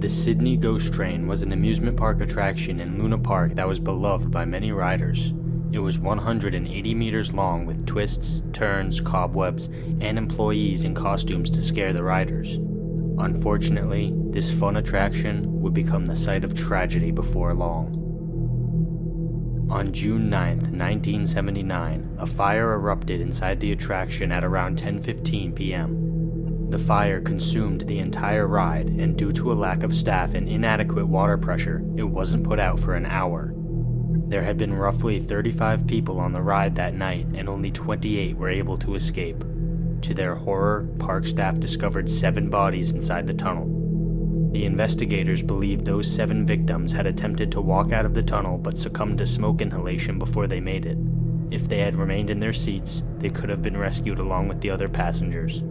The Sydney Ghost Train was an amusement park attraction in Luna Park that was beloved by many riders. It was 180 meters long with twists, turns, cobwebs, and employees in costumes to scare the riders. Unfortunately, this fun attraction would become the site of tragedy before long. On June 9, 1979, a fire erupted inside the attraction at around 10:15 p.m. The fire consumed the entire ride, and due to a lack of staff and inadequate water pressure, it wasn't put out for an hour. There had been roughly 35 people on the ride that night, and only 28 were able to escape. To their horror, park staff discovered 7 bodies inside the tunnel. The investigators believed those 7 victims had attempted to walk out of the tunnel but succumbed to smoke inhalation before they made it. If they had remained in their seats, they could have been rescued along with the other passengers.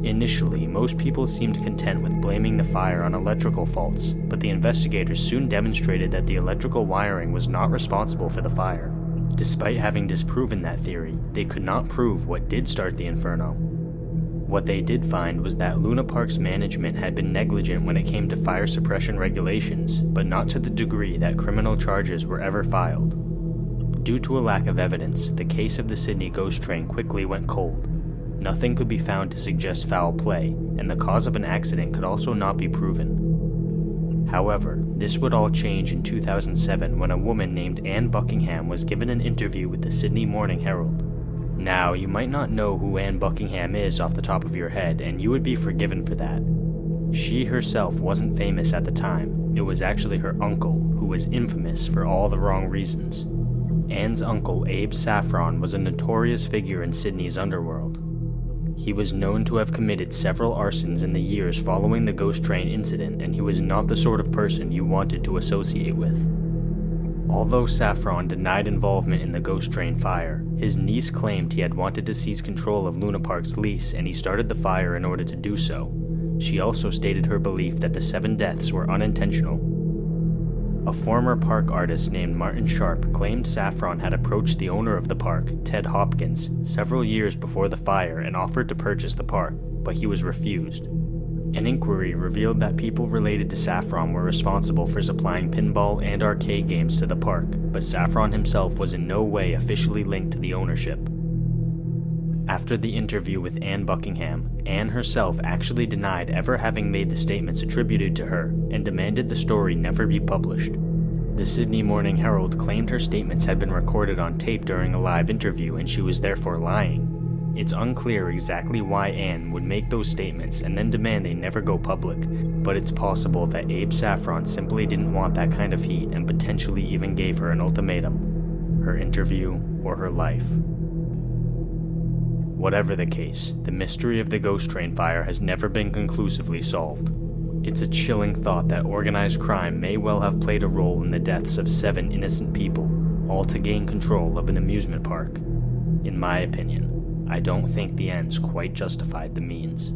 Initially, most people seemed content with blaming the fire on electrical faults, but the investigators soon demonstrated that the electrical wiring was not responsible for the fire. Despite having disproven that theory, they could not prove what did start the inferno. What they did find was that Luna Park's management had been negligent when it came to fire suppression regulations, but not to the degree that criminal charges were ever filed. Due to a lack of evidence, the case of the Sydney Ghost Train quickly went cold. Nothing could be found to suggest foul play, and the cause of an accident could also not be proven. However, this would all change in 2007 when a woman named Anne Buckingham was given an interview with the Sydney Morning Herald. Now, you might not know who Anne Buckingham is off the top of your head, and you would be forgiven for that. She herself wasn't famous at the time. It was actually her uncle, who was infamous for all the wrong reasons. Anne's uncle, Abe Saffron, was a notorious figure in Sydney's underworld. He was known to have committed several arsons in the years following the Ghost Train incident, and he was not the sort of person you wanted to associate with. Although Saffron denied involvement in the Ghost Train fire, his niece claimed he had wanted to seize control of Luna Park's lease, and he started the fire in order to do so. She also stated her belief that the 7 deaths were unintentional. A former park artist named Martin Sharp claimed Saffron had approached the owner of the park, Ted Hopkins, several years before the fire and offered to purchase the park, but he was refused. An inquiry revealed that people related to Saffron were responsible for supplying pinball and arcade games to the park, but Saffron himself was in no way officially linked to the ownership. After the interview with Anne Buckingham, Anne herself actually denied ever having made the statements attributed to her and demanded the story never be published. The Sydney Morning Herald claimed her statements had been recorded on tape during a live interview and she was therefore lying. It's unclear exactly why Anne would make those statements and then demand they never go public, but it's possible that Abe Saffron simply didn't want that kind of heat and potentially even gave her an ultimatum: her interview or her life. Whatever the case, the mystery of the Ghost Train fire has never been conclusively solved. It's a chilling thought that organized crime may well have played a role in the deaths of 7 innocent people, all to gain control of an amusement park. In my opinion, I don't think the ends quite justified the means.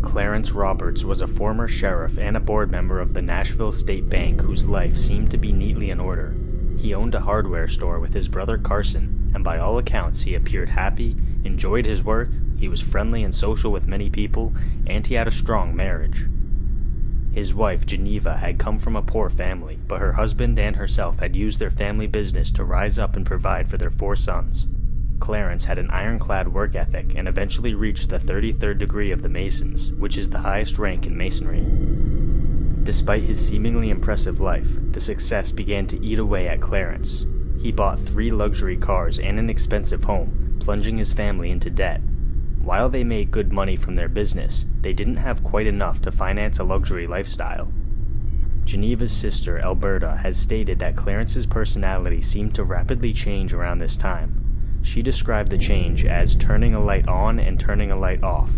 Clarence Roberts was a former sheriff and a board member of the Nashville State Bank whose life seemed to be neatly in order. He owned a hardware store with his brother Carson, and by all accounts he appeared happy, enjoyed his work, he was friendly and social with many people, and he had a strong marriage. His wife, Geneva, had come from a poor family, but her husband and herself had used their family business to rise up and provide for their 4 sons. Clarence had an ironclad work ethic and eventually reached the 33rd degree of the Masons, which is the highest rank in Masonry. Despite his seemingly impressive life, the success began to eat away at Clarence. He bought 3 luxury cars and an expensive home, plunging his family into debt. While they made good money from their business, they didn't have quite enough to finance a luxury lifestyle. Geneva's sister, Alberta, has stated that Clarence's personality seemed to rapidly change around this time. She described the change as turning a light on and turning a light off.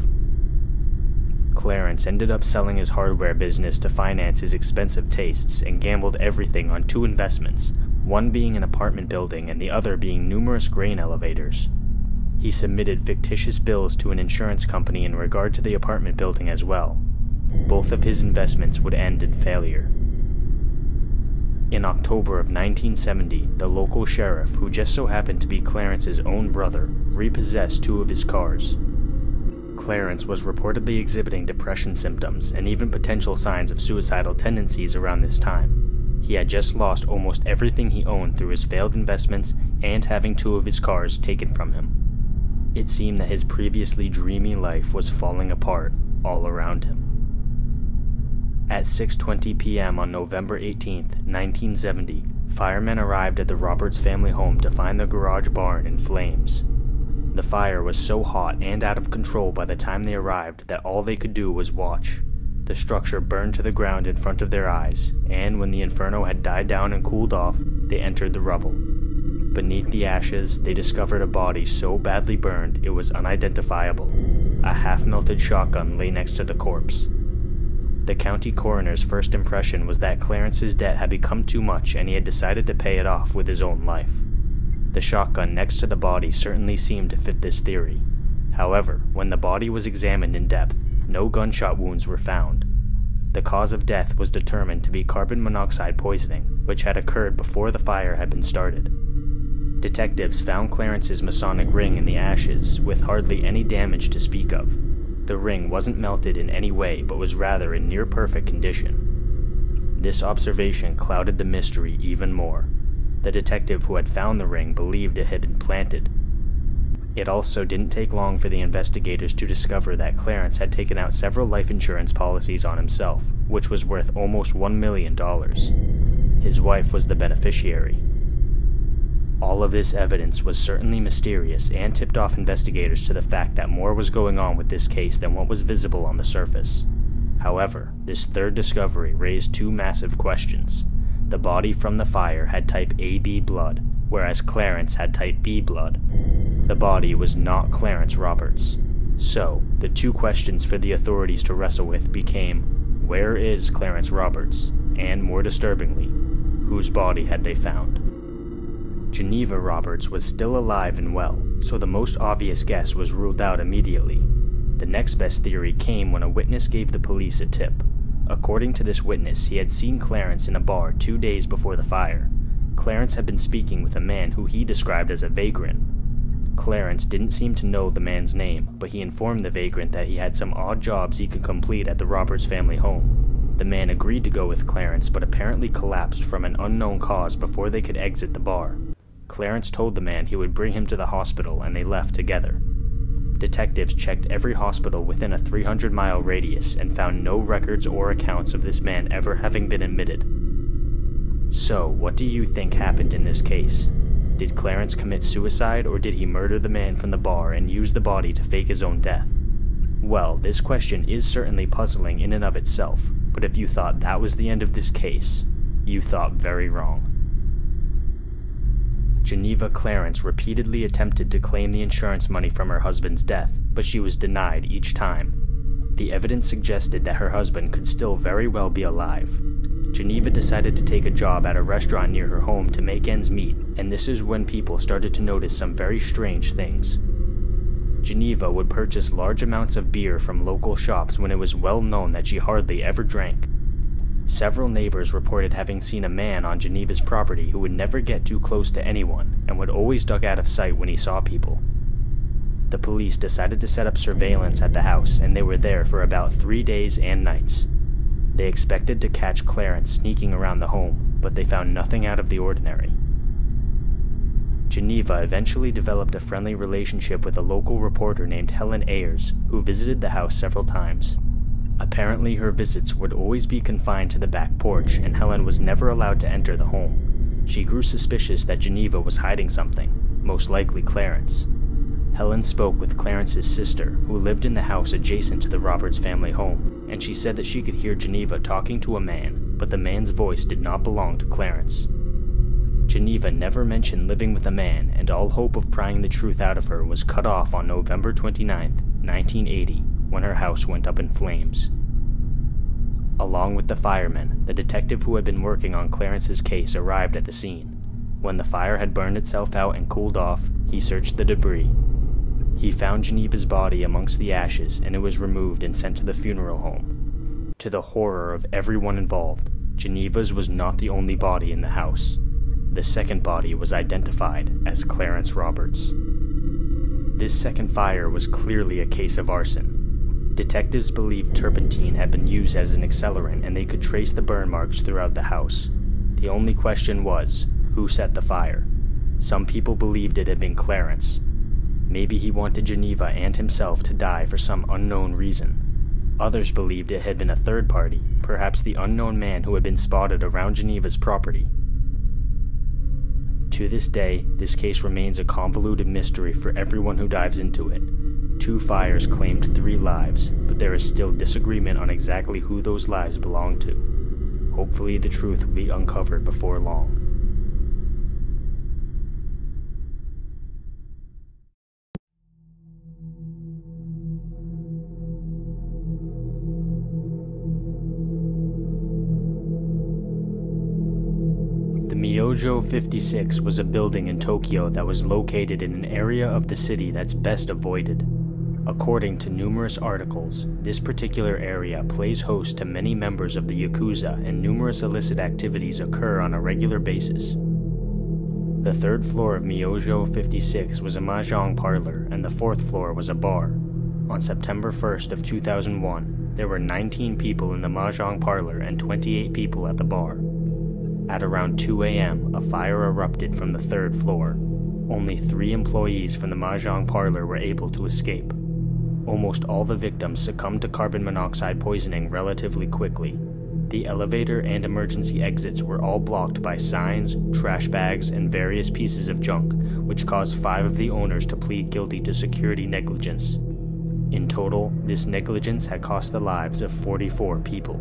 Clarence ended up selling his hardware business to finance his expensive tastes and gambled everything on 2 investments, one being an apartment building and the other being numerous grain elevators. He submitted fictitious bills to an insurance company in regard to the apartment building as well. both of his investments would end in failure. In October of 1970, the local sheriff, who just so happened to be Clarence's own brother, repossessed 2 of his cars. Clarence was reportedly exhibiting depression symptoms and even potential signs of suicidal tendencies around this time. He had just lost almost everything he owned through his failed investments and having 2 of his cars taken from him. It seemed that his previously dreamy life was falling apart all around him. At 6:20 p.m. on November 18, 1970, firemen arrived at the Roberts family home to find the garage barn in flames. The fire was so hot and out of control by the time they arrived that all they could do was watch. The structure burned to the ground in front of their eyes, and when the inferno had died down and cooled off, they entered the rubble. Beneath the ashes, they discovered a body so badly burned it was unidentifiable. A half-melted shotgun lay next to the corpse. The county coroner's first impression was that Clarence's debt had become too much and he had decided to pay it off with his own life. The shotgun next to the body certainly seemed to fit this theory. However, when the body was examined in depth, no gunshot wounds were found. The cause of death was determined to be carbon monoxide poisoning, which had occurred before the fire had been started. Detectives found Clarence's Masonic ring in the ashes, with hardly any damage to speak of. The ring wasn't melted in any way, but was rather in near-perfect condition. This observation clouded the mystery even more. The detective who had found the ring believed it had been planted. It also didn't take long for the investigators to discover that Clarence had taken out several life insurance policies on himself, which was worth almost $1 million. His wife was the beneficiary. All of this evidence was certainly mysterious and tipped off investigators to the fact that more was going on with this case than what was visible on the surface. However, this third discovery raised 2 massive questions. The body from the fire had type AB blood, whereas Clarence had type B blood. The body was not Clarence Roberts. So, the 2 questions for the authorities to wrestle with became, where is Clarence Roberts? And more disturbingly, whose body had they found? Geneva Roberts was still alive and well, so the most obvious guess was ruled out immediately. The next best theory came when a witness gave the police a tip. According to this witness, he had seen Clarence in a bar 2 days before the fire. Clarence had been speaking with a man who he described as a vagrant. Clarence didn't seem to know the man's name, but he informed the vagrant that he had some odd jobs he could complete at the Roberts family home. The man agreed to go with Clarence, but apparently collapsed from an unknown cause before they could exit the bar. Clarence told the man he would bring him to the hospital, and they left together. Detectives checked every hospital within a 300-mile radius and found no records or accounts of this man ever having been admitted. So, what do you think happened in this case? Did Clarence commit suicide, or did he murder the man from the bar and use the body to fake his own death? Well, this question is certainly puzzling in and of itself, but if you thought that was the end of this case, you thought very wrong. Geneva Clarence repeatedly attempted to claim the insurance money from her husband's death, but she was denied each time. The evidence suggested that her husband could still very well be alive. Geneva decided to take a job at a restaurant near her home to make ends meet, and this is when people started to notice some very strange things. Geneva would purchase large amounts of beer from local shops when it was well known that she hardly ever drank. Several neighbors reported having seen a man on Geneva's property who would never get too close to anyone and would always duck out of sight when he saw people. The police decided to set up surveillance at the house, and they were there for about 3 days and nights. They expected to catch Clarence sneaking around the home, but they found nothing out of the ordinary. Geneva eventually developed a friendly relationship with a local reporter named Helen Ayers, who visited the house several times. Apparently, her visits would always be confined to the back porch, and Helen was never allowed to enter the home. She grew suspicious that Geneva was hiding something, most likely Clarence. Helen spoke with Clarence's sister, who lived in the house adjacent to the Roberts family home, and she said that she could hear Geneva talking to a man, but the man's voice did not belong to Clarence. Geneva never mentioned living with a man, and all hope of prying the truth out of her was cut off on November 29, 1980, when her house went up in flames. Along with the firemen, the detective who had been working on Clarence's case arrived at the scene. When the fire had burned itself out and cooled off, he searched the debris. He found Geneva's body amongst the ashes, and it was removed and sent to the funeral home. To the horror of everyone involved, Geneva's was not the only body in the house. The second body was identified as Clarence Roberts. This second fire was clearly a case of arson. Detectives believed turpentine had been used as an accelerant and they could trace the burn marks throughout the house. The only question was, who set the fire? Some people believed it had been Clarence. Maybe he wanted Geneva and himself to die for some unknown reason. Others believed it had been a third party, perhaps the unknown man who had been spotted around Geneva's property. To this day, this case remains a convoluted mystery for everyone who dives into it. 2 fires claimed 3 lives, but there is still disagreement on exactly who those lives belong to. Hopefully the truth will be uncovered before long. Myojo 56 was a building in Tokyo that was located in an area of the city that's best avoided. According to numerous articles, this particular area plays host to many members of the Yakuza and numerous illicit activities occur on a regular basis. The 3rd floor of Myojo 56 was a mahjong parlor and the 4th floor was a bar. On September 1st of 2001, there were 19 people in the mahjong parlor and 28 people at the bar. At around 2 a.m., a fire erupted from the 3rd floor. Only 3 employees from the mahjong parlor were able to escape. Almost all the victims succumbed to carbon monoxide poisoning relatively quickly. The elevator and emergency exits were all blocked by signs, trash bags, and various pieces of junk, which caused 5 of the owners to plead guilty to security negligence. In total, this negligence had cost the lives of 44 people.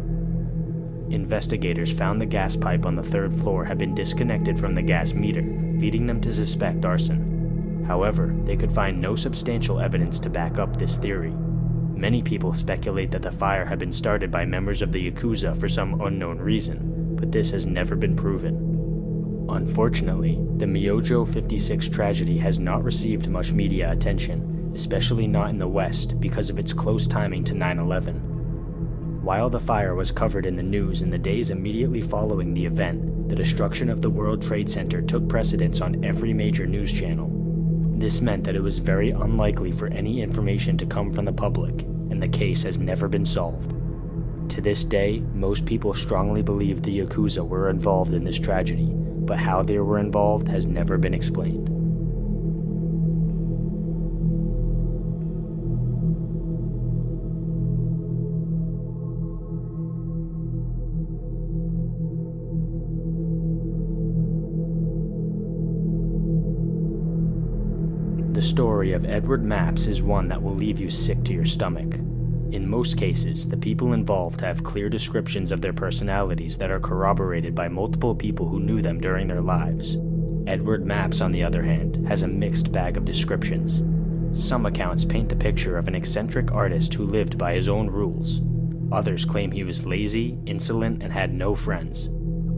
Investigators found the gas pipe on the 3rd floor had been disconnected from the gas meter, leading them to suspect arson. However, they could find no substantial evidence to back up this theory. Many people speculate that the fire had been started by members of the Yakuza for some unknown reason, but this has never been proven. Unfortunately, the Myojo 56 tragedy has not received much media attention, especially not in the West because of its close timing to 9/11. While the fire was covered in the news in the days immediately following the event, the destruction of the World Trade Center took precedence on every major news channel. This meant that it was very unlikely for any information to come from the public, and the case has never been solved. To this day, most people strongly believe the Yakuza were involved in this tragedy, but how they were involved has never been explained. The story of Edward Mapps is one that will leave you sick to your stomach. In most cases, the people involved have clear descriptions of their personalities that are corroborated by multiple people who knew them during their lives. Edward Mapps, on the other hand, has a mixed bag of descriptions. Some accounts paint the picture of an eccentric artist who lived by his own rules. Others claim he was lazy, insolent, and had no friends.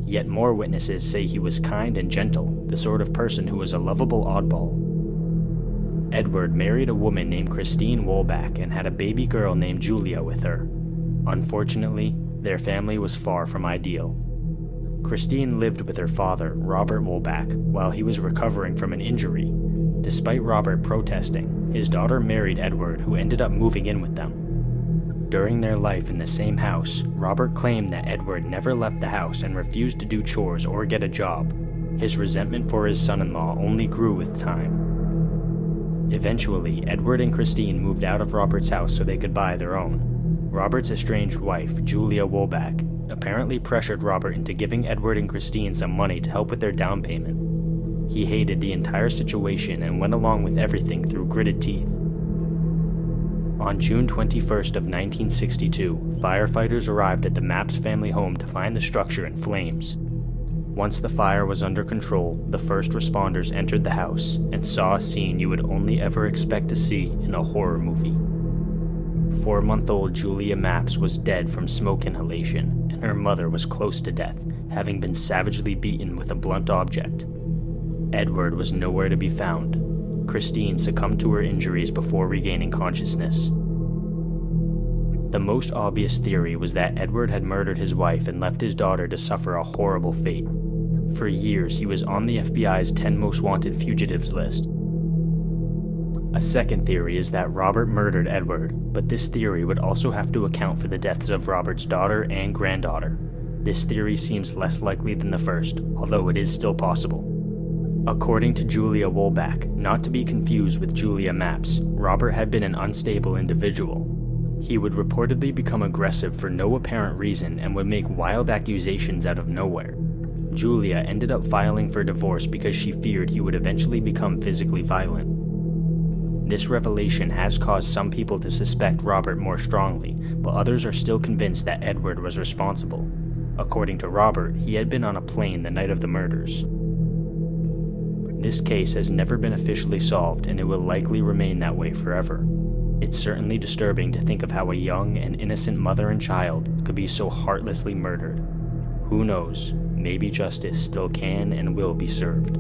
Yet more witnesses say he was kind and gentle, the sort of person who was a lovable oddball. Edward married a woman named Christine Wolbach and had a baby girl named Julia with her. Unfortunately, their family was far from ideal. Christine lived with her father, Robert Wolbach, while he was recovering from an injury. Despite Robert protesting, his daughter married Edward, who ended up moving in with them. During their life in the same house, Robert claimed that Edward never left the house and refused to do chores or get a job. His resentment for his son-in-law only grew with time. Eventually, Edward and Christine moved out of Robert's house so they could buy their own. Robert's estranged wife, Julia Wolbach, apparently pressured Robert into giving Edward and Christine some money to help with their down payment. He hated the entire situation and went along with everything through gritted teeth. On June 21st of 1962, firefighters arrived at the Mapps family home to find the structure in flames. Once the fire was under control, the first responders entered the house and saw a scene you would only ever expect to see in a horror movie. 4-month-old Julia Mapps was dead from smoke inhalation, and her mother was close to death, having been savagely beaten with a blunt object. Edward was nowhere to be found. Christine succumbed to her injuries before regaining consciousness. The most obvious theory was that Edward had murdered his wife and left his daughter to suffer a horrible fate. For years, he was on the FBI's 10 most wanted fugitives list. A second theory is that Robert murdered Edward, but this theory would also have to account for the deaths of Robert's daughter and granddaughter. This theory seems less likely than the first, although it is still possible. According to Julia Wolbach, not to be confused with Julia Mapps, Robert had been an unstable individual. He would reportedly become aggressive for no apparent reason and would make wild accusations out of nowhere. Julia ended up filing for divorce because she feared he would eventually become physically violent. This revelation has caused some people to suspect Robert more strongly, but others are still convinced that Edward was responsible. According to Robert, he had been on a plane the night of the murders. This case has never been officially solved, and it will likely remain that way forever. It's certainly disturbing to think of how a young and innocent mother and child could be so heartlessly murdered. Who knows, maybe justice still can and will be served.